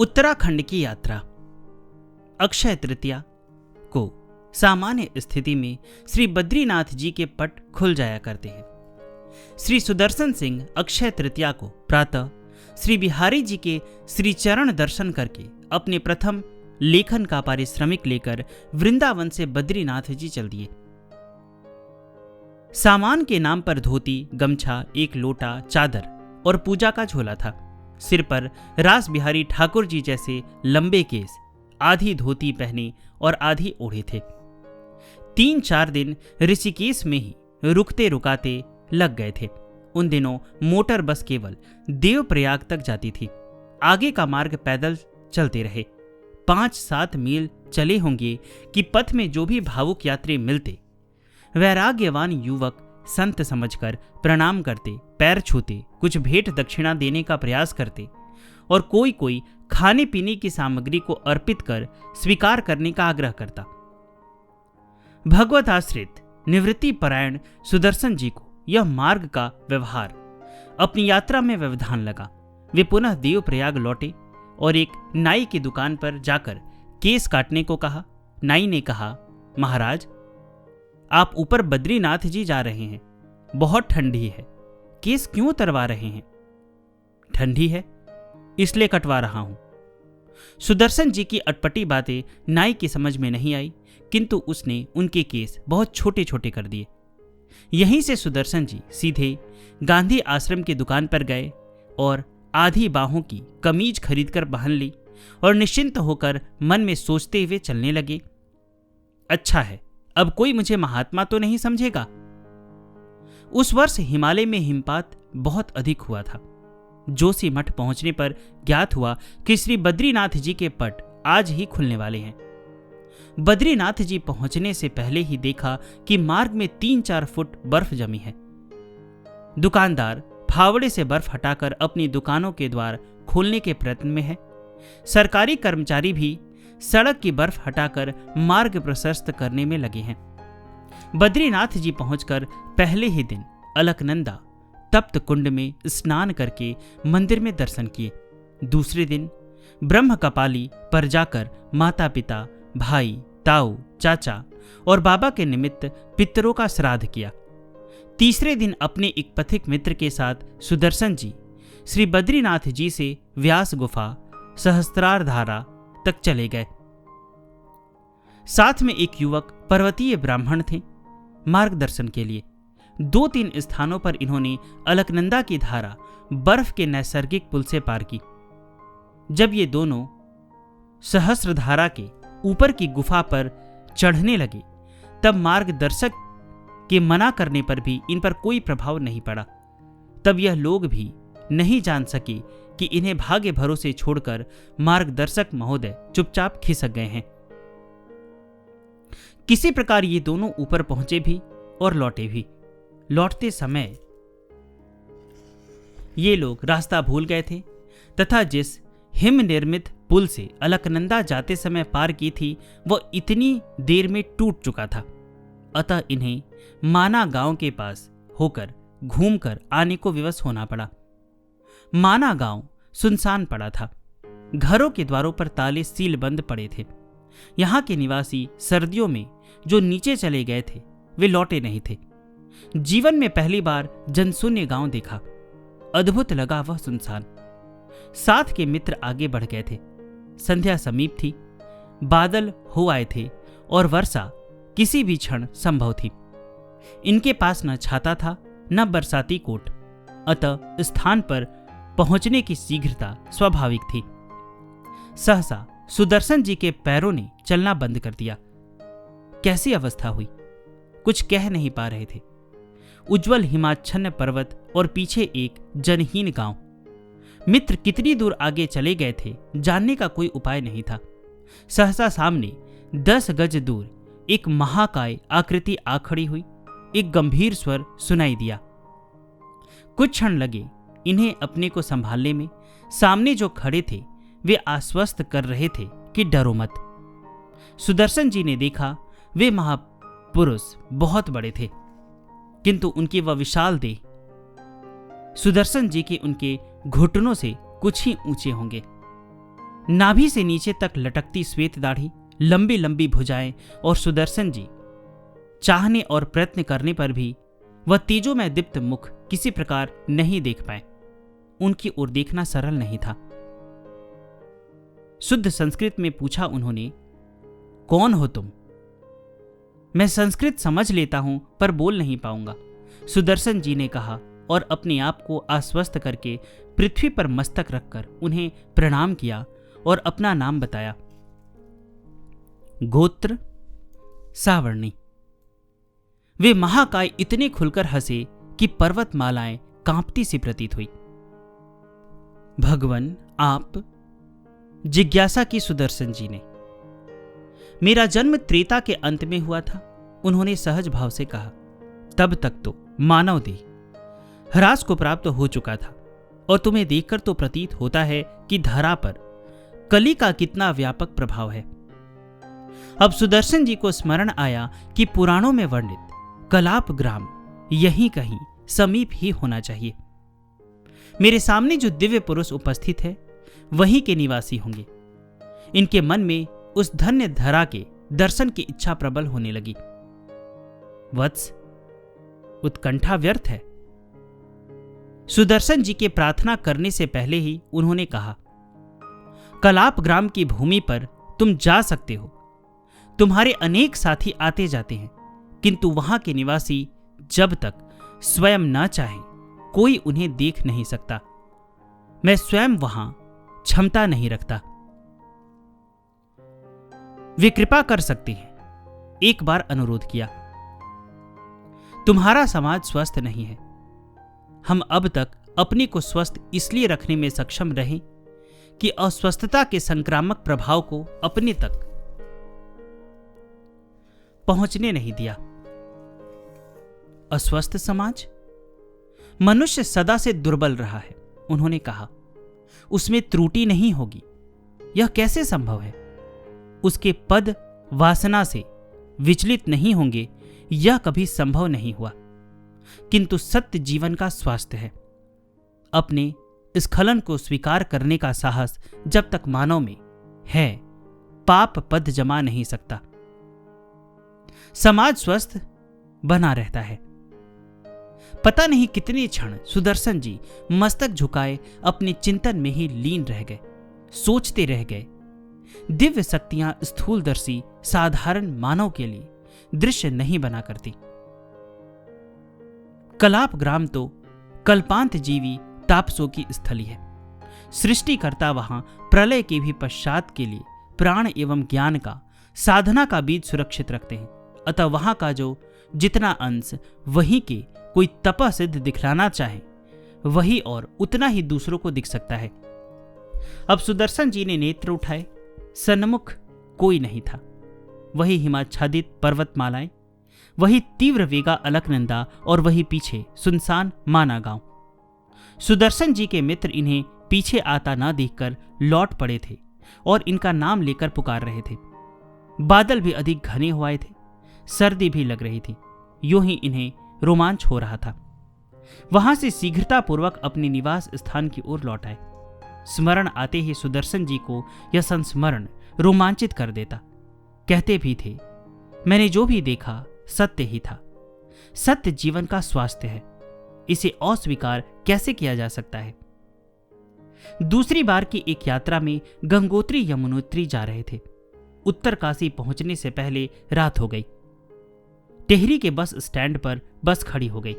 उत्तराखंड की यात्रा। अक्षय तृतीया को सामान्य स्थिति में श्री बद्रीनाथ जी के पट खुल जाया करते हैं। श्री सुदर्शन सिंह अक्षय तृतीया को प्रातः श्री बिहारी जी के श्री चरण दर्शन करके अपने प्रथम लेखन का पारिश्रमिक लेकर वृंदावन से बद्रीनाथ जी चल दिए। सामान के नाम पर धोती, गमछा, एक लोटा, चादर और पूजा का झोला था। सिर पर रास बिहारी ठाकुर जी जैसे लंबे केस, आधी धोती पहने और आधी ओढ़े थे। 3-4 दिन ऋषिकेश में ही रुकते रुकाते लग गए थे। उन दिनों मोटर बस केवल देवप्रयाग तक जाती थी। आगे का मार्ग पैदल चलते रहे। 5-7 मील चले होंगे कि पथ में जो भी भावुक यात्री मिलते, वैराग्यवान युवक संत समझकर प्रणाम करते, पैर छूते, कुछ भेंट दक्षिणा देने का प्रयास करते और कोई कोई खाने पीने की सामग्री को अर्पित कर स्वीकार करने का आग्रह करता। भगवत आश्रित निवृत्ति परायण सुदर्शन जी को यह मार्ग का व्यवहार अपनी यात्रा में व्यवधान लगा। वे पुनः देवप्रयाग लौटे और एक नाई की दुकान पर जाकर केस काटने को कहा। नाई ने कहा, महाराज, आप ऊपर बद्रीनाथ जी जा रहे हैं, बहुत ठंडी है, केस क्यों उतरवा रहे हैं? ठंडी है इसलिए कटवा रहा हूं। सुदर्शन जी की अटपटी बातें नाई की समझ में नहीं आई, किंतु उसने उनके केस बहुत छोटे छोटे कर दिए। यहीं से सुदर्शन जी सीधे गांधी आश्रम की दुकान पर गए और आधी बाहों की कमीज खरीदकर पहन ली और निश्चिंत होकर मन में सोचते हुए चलने लगे, अच्छा है, अब कोई मुझे महात्मा तो नहीं समझेगा। उस वर्ष हिमालय में हिमपात बहुत अधिक हुआ था। जोशीमठ पहुंचने पर ज्ञात हुआ कि श्री बद्रीनाथ जी के पट आज ही खुलने वाले हैं। बद्रीनाथ जी पहुंचने से पहले ही देखा कि मार्ग में 3-4 फुट बर्फ जमी है। दुकानदार फावड़े से बर्फ हटाकर अपनी दुकानों के द्वार खोलने के प्रयत्न में है। सरकारी कर्मचारी भी सड़क की बर्फ हटाकर मार्ग प्रशस्त करने में लगे हैं। बद्रीनाथ जी पहुंचकर पहले ही दिन अलकनंदा तप्त कुंड में स्नान करके मंदिर में दर्शन किए। दूसरे दिन ब्रह्म कपाली पर जाकर माता पिता, भाई, ताऊ, चाचा और बाबा के निमित्त पितरों का श्राद्ध किया। तीसरे दिन अपने एक पथिक मित्र के साथ सुदर्शन जी श्री बद्रीनाथ जी से व्यास गुफा, सहस्त्रार धारा तक चले गए। साथ में एक युवक पर्वतीय ब्राह्मण थे। मार्गदर्शन के लिए 2-3 स्थानों पर इन्होंने अलकनंदा की धारा बर्फ के नैसर्गिक पुल से पार की। जब ये दोनों सहस्त्रधारा के ऊपर की गुफा पर चढ़ने लगे, तब मार्गदर्शक के मना करने पर भी इन पर कोई प्रभाव नहीं पड़ा। तब यह लोग भी नहीं जान सके कि इन्हें भाग्य भरोसे छोड़कर मार्गदर्शक महोदय चुपचाप खिसक गए हैं। किसी प्रकार ये दोनों ऊपर पहुंचे भी और लौटे भी। लौटते समय ये लोग रास्ता भूल गए थे तथा जिस हिम निर्मित पुल से अलकनंदा जाते समय पार की थी, वह इतनी देर में टूट चुका था। अतः इन्हें माना गांव के पास होकर घूमकर आने को विवश होना पड़ा। माना गांव सुनसान पड़ा था। घरों के द्वारों पर ताले सील बंद पड़े थे। यहाँ के निवासी सर्दियों में जो नीचे चले गए थे, वे लौटे नहीं थे। जीवन में पहली बार जनशून्य गांव देखा। अद्भुत लगा वह सुनसान। साथ के मित्र आगे बढ़ गए थे। संध्या समीप थी, बादल हो आए थे और वर्षा किसी भी क्षण संभव थी। इनके पास न छाता था न बरसाती कोट, अतः स्थान पर पहुंचने की शीघ्रता स्वाभाविक थी। सहसा सुदर्शन जी के पैरों ने चलना बंद कर दिया। कैसी अवस्था हुई, कुछ कह नहीं पा रहे थे। उज्जवल हिमाच्छन्न पर्वत और पीछे एक जनहीन गांव। मित्र कितनी दूर आगे चले गए थे, जानने का कोई उपाय नहीं था। सहसा सामने 10 गज दूर एक महाकाय आकृति आ खड़ी हुई। एक गंभीर स्वर सुनाई दिया। कुछ क्षण लगे इन्हें अपने को संभालने में। सामने जो खड़े थे वे आश्वस्त कर रहे थे कि डरो मत। सुदर्शन जी ने देखा वे महापुरुष बहुत बड़े थे, किंतु उनकी वह विशाल देह सुदर्शन जी के उनके घुटनों से कुछ ही ऊंचे होंगे। नाभि से नीचे तक लटकती श्वेत दाढ़ी, लंबी लंबी भुजाएं और सुदर्शन जी चाहने और प्रयत्न करने पर भी वह तेजोमय दीप्त मुख किसी प्रकार नहीं देख पाए। उनकी ओर देखना सरल नहीं था। शुद्ध संस्कृत में पूछा उन्होंने, कौन हो तुम? मैं संस्कृत समझ लेता हूं पर बोल नहीं पाऊंगा, सुदर्शन जी ने कहा और अपने आप को आश्वस्त करके पृथ्वी पर मस्तक रखकर उन्हें प्रणाम किया और अपना नाम बताया। गोत्र सावर्णी। वे महाकाय इतने खुलकर हंसे कि पर्वतमालाएं कांपती सी प्रतीत हुई। भगवन आप? जिज्ञासा की सुदर्शन जी ने। मेरा जन्म त्रेता के अंत में हुआ था, उन्होंने सहज भाव से कहा। तब तक तो मानव देह ह्रास को प्राप्त हो चुका था और तुम्हें देखकर तो प्रतीत होता है कि धरा पर कली का कितना व्यापक प्रभाव है। अब सुदर्शन जी को स्मरण आया कि पुराणों में वर्णित कलाप ग्राम यहीं कहीं समीप ही होना चाहिए। मेरे सामने जो दिव्य पुरुष उपस्थित है वहीं के निवासी होंगे। इनके मन में उस धन्य धरा के दर्शन की इच्छा प्रबल होने लगी। वत्स, उत्कंठा व्यर्थ है। सुदर्शन जी के प्रार्थना करने से पहले ही उन्होंने कहा, कलाप ग्राम की भूमि पर तुम जा सकते हो। तुम्हारे अनेक साथी आते जाते हैं, किंतु वहां के निवासी जब तक स्वयं न चाहें कोई उन्हें देख नहीं सकता। मैं स्वयं वहां क्षमता नहीं रखता। वे कृपा कर सकते हैं। एक बार अनुरोध किया। तुम्हारा समाज स्वस्थ नहीं है। हम अब तक अपने को स्वस्थ इसलिए रखने में सक्षम रहे कि अस्वस्थता के संक्रामक प्रभाव को अपने तक पहुंचने नहीं दिया। अस्वस्थ समाज? मनुष्य सदा से दुर्बल रहा है, उन्होंने कहा। उसमें त्रुटि नहीं होगी, यह कैसे संभव है? उसके पद वासना से विचलित नहीं होंगे, यह कभी संभव नहीं हुआ। किंतु सत्य जीवन का स्वास्थ्य है। अपने स्खलन को स्वीकार करने का साहस जब तक मानव में है, पाप पद जमा नहीं सकता। समाज स्वस्थ बना रहता है। पता नहीं कितने क्षण सुदर्शन जी मस्तक झुकाए अपने चिंतन में ही लीन रह गए, सोचते रह गए। दिव्य शक्तियां स्थूलदर्शी साधारण मानव के लिए दृश्य नहीं बना करती। कलाप ग्राम तो कल्पांत जीवी तापसों की स्थली है। सृष्टिकर्ता वहां प्रलय के भी पश्चात के लिए प्राण एवं ज्ञान का, साधना का बीज सुरक्षित रखते हैं। अतः वहां का जो जितना अंश वहीं के कोई तपः सिद्ध दिखलाना चाहे, वही और उतना ही दूसरों को दिख सकता है। अब सुदर्शन जी ने नेत्र उठाए। सन्मुख कोई नहीं था। वही हिमाच्छादित पर्वतमालाएं, वही तीव्र वेगा अलकनंदा और वही पीछे सुनसान माना गांव। सुदर्शन जी के मित्र इन्हें पीछे आता ना देखकर लौट पड़े थे और इनका नाम लेकर पुकार रहे थे। बादल भी अधिक घने हो आए थे, सर्दी भी लग रही थी। यूं ही इन्हें रोमांच हो रहा था। वहां से शीघ्रतापूर्वक अपने निवास स्थान की ओर लौट आए। स्मरण आते ही सुदर्शन जी को यह संस्मरण रोमांचित कर देता। कहते भी थे, मैंने जो भी देखा सत्य ही था। सत्य जीवन का स्वास्थ्य है, इसे अस्वीकार कैसे किया जा सकता है? दूसरी बार की एक यात्रा में गंगोत्री यमुनोत्री जा रहे थे। उत्तर काशी पहुंचने से पहले रात हो गई। टेहरी के बस स्टैंड पर बस खड़ी हो गई।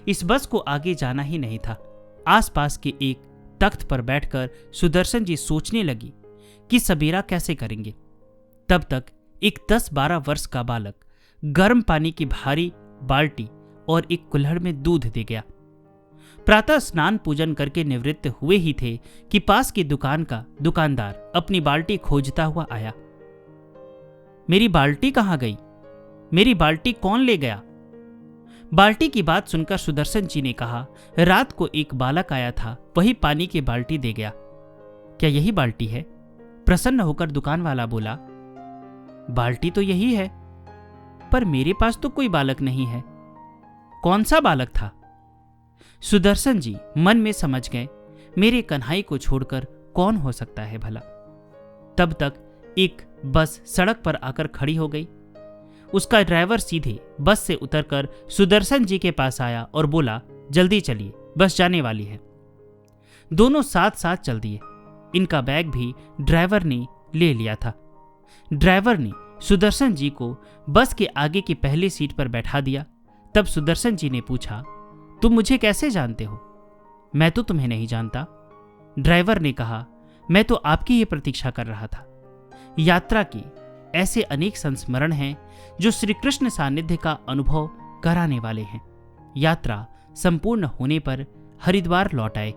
इस बस को आगे जाना ही नहीं था। आसपास के एक तख्त पर बैठकर सुदर्शन जी सोचने लगी कि सबेरा कैसे करेंगे। तब तक एक 10-12 वर्ष का बालक गर्म पानी की भारी बाल्टी और एक कुल्हड़ में दूध दे गया। प्रातः स्नान पूजन करके निवृत्त हुए ही थे कि पास की दुकान का दुकानदार अपनी बाल्टी खोजता हुआ आया। मेरी बाल्टी कहाँ गई? मेरी बाल्टी कौन ले गया? बाल्टी की बात सुनकर सुदर्शन जी ने कहा, रात को एक बालक आया था, वही पानी की बाल्टी दे गया। क्या यही बाल्टी है? प्रसन्न होकर दुकान वाला बोला, बाल्टी तो यही है, पर मेरे पास तो कोई बालक नहीं है। कौन सा बालक था? सुदर्शन जी मन में समझ गए, मेरे कन्हाई को छोड़कर कौन हो सकता है भला। तब तक एक बस सड़क पर आकर खड़ी हो गई। उसका ड्राइवर सीधे बस से उतरकर सुदर्शन जी के पास आया और बोला, जल्दी चलिए, बस जाने वाली है। दोनों साथ साथ चल दिए। इनका बैग भी ड्राइवर ने ले लिया था। ड्राइवर ने सुदर्शन जी को बस के आगे की पहली सीट पर बैठा दिया। तब सुदर्शन जी ने पूछा, तुम मुझे कैसे जानते हो? मैं तो तुम्हें नहीं जानता। ड्राइवर ने कहा, मैं तो आपकी ये प्रतीक्षा कर रहा था। यात्रा के ऐसे अनेक संस्मरण हैं जो श्री कृष्ण सानिध्य का अनुभव कराने वाले हैं। यात्रा संपूर्ण होने पर हरिद्वार लौट आए।